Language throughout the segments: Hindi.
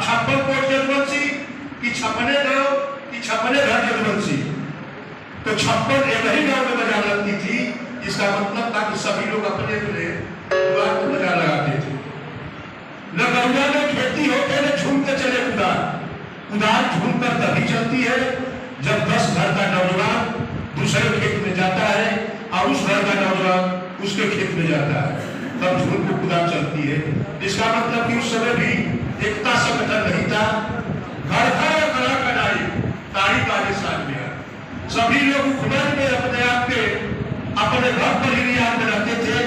56 कोट जदुवंशी कि 56 गांव कि 56 घर जदुवंशी, तो 56 एक ही गांव में बाजार लगती थी। इसका मतलब था कि सभी लोग अपने अपने द्वार पर बाजार लगाते थे। न गौया में खेती होते न झूम के चले कुदार, कुदार झूम कर तभी चलती है जब 10 घर का नौजवान दूसरे खेत में जाता है और उस घर का नौजवान उसके खेत में जाता है, तब झूम को कुदार चलती है। इसका मतलब कि उस समय भी एकता संगठन नहीं था। घर घर कड़ा कड़ाई तारीख आगे साथ में सभी लोग उपमंड में अपने आप के अपने घर पर ही रियाज बनाते थे,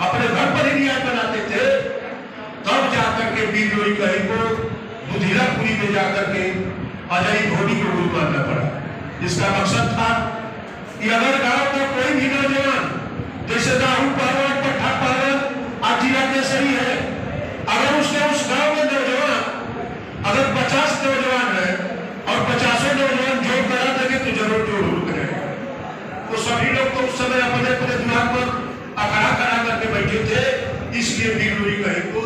अपने घर पर ही रियाज बनाते थे। तब जाकर के वीर जोड़ी कहीं को दुधिलापुरी में जाकर के अजय धोनी को गुरु मानना पड़ा। इसका मकसद था कि अगर गांव का कोई भी नौजवान, जैसे राहुल पहलवान, पट्टा पहलवान आज जिला केसरी है, अगर उसके उस गांव में नौजवान अगर 50 नौजवान है और 50 नौजवान जोड़ करा देंगे तो जरूर जोड़ करेंगे। तो सभी लोग तो उस समय अपने अपने द्वार पर अखाड़ा करा करके बैठे थे। इसलिए वीर कहीं को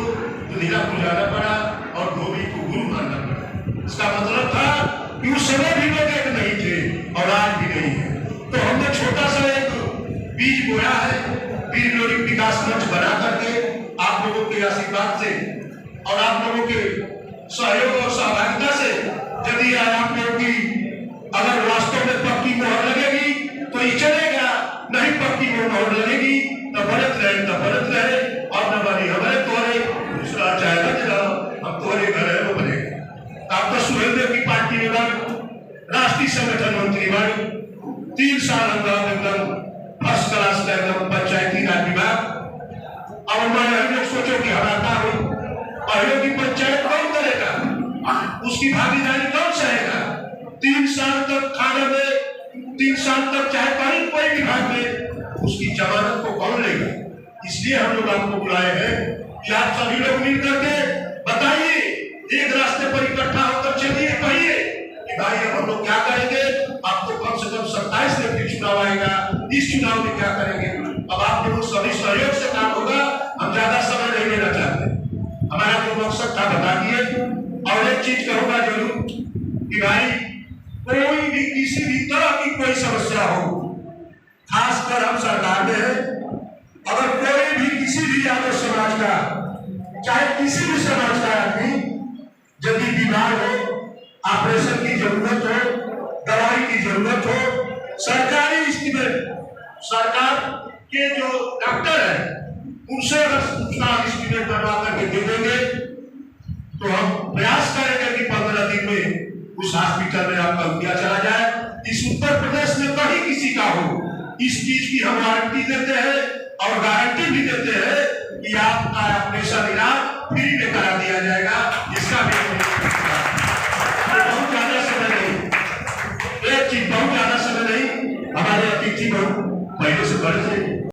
दुधिलापुर जाना पड़ा और धोबी को गुरु मानना पड़ा। इसका मतलब था कि उस समय भी लोग एक नहीं थे और आज भी नहीं है। तो हमने छोटा सा एक बीज बोया है, वीर लोरी विकास मंच बना करके आप लोगों के आशीर्वाद से और आप लोगों के सहयोग और सहभागिता से, यदि आप लोगों की अगर वास्तव में पक्की मोहर लगेगी तो ये चलेगा, नहीं पक्की मोहर लगेगी तो बढ़त रहे और न बनी हमारे तोरे दूसरा चाहेगा जरा हम तोरे घर है वो बनेगा। आप तो सुहेलदेव की पार्टी में बन राष्ट्रीय संगठन मंत्री बन 3 साल हम एकदम फर्स्ट क्लास का एकदम पंचायती राज विभाग। और मैं सोचो कि हराता हूँ, पहले की पंचायत कौन करेगा, उसकी भागीदारी कौन सहेगा। 3 साल तक खाने में, 3 साल तक चाहे कहीं कोई विभाग में उसकी जमानत को कौन लेगा। इसलिए हम लोग आपको बुलाए हैं कि आप सभी लोग मिल करके बताइए, एक रास्ते पर इकट्ठा होकर चलिए, कहिए कि भाई अब हम लोग क्या करेंगे। आपको कम से कम 27 में फिर चुनाव आएगा, इस चुनाव में क्या करेंगे। अब आप लोग सभी सहयोग से काम होगा। हम ज्यादा समय नहीं लेना चाहते, हमारा जो मकसद था बता दिए। और एक चीज कहूंगा जरूर कि भाई कोई भी किसी भी तरह की कोई समस्या हो, खासकर हम सरकार में है, अगर कोई भी किसी भी यादव समाज का, चाहे किसी भी समाज का आदमी यदि बीमार हो, ऑपरेशन की जरूरत हो, दवाई की जरूरत हो, सरकारी स्कीमें सरकार के जो डॉक्टर है उनसे अगर सूचना स्कीमें करवा करके दे देंगे तो हम प्रयास करेंगे कि 15 दिन में उस हॉस्पिटल में आपका रुपया चला जाए। इस उत्तर प्रदेश में कहीं किसी का हो, इस चीज की हम गारंटी देते हैं और गारंटी भी देते हैं कि आपका ऑपरेशन इलाज फ्री में करा दिया जाएगा। इसका भी बहुत ज्यादा समय नहीं, एक चीज बहुत ज्यादा समय नहीं, हमारे अतिथि बहुत पहले से बड़े थे।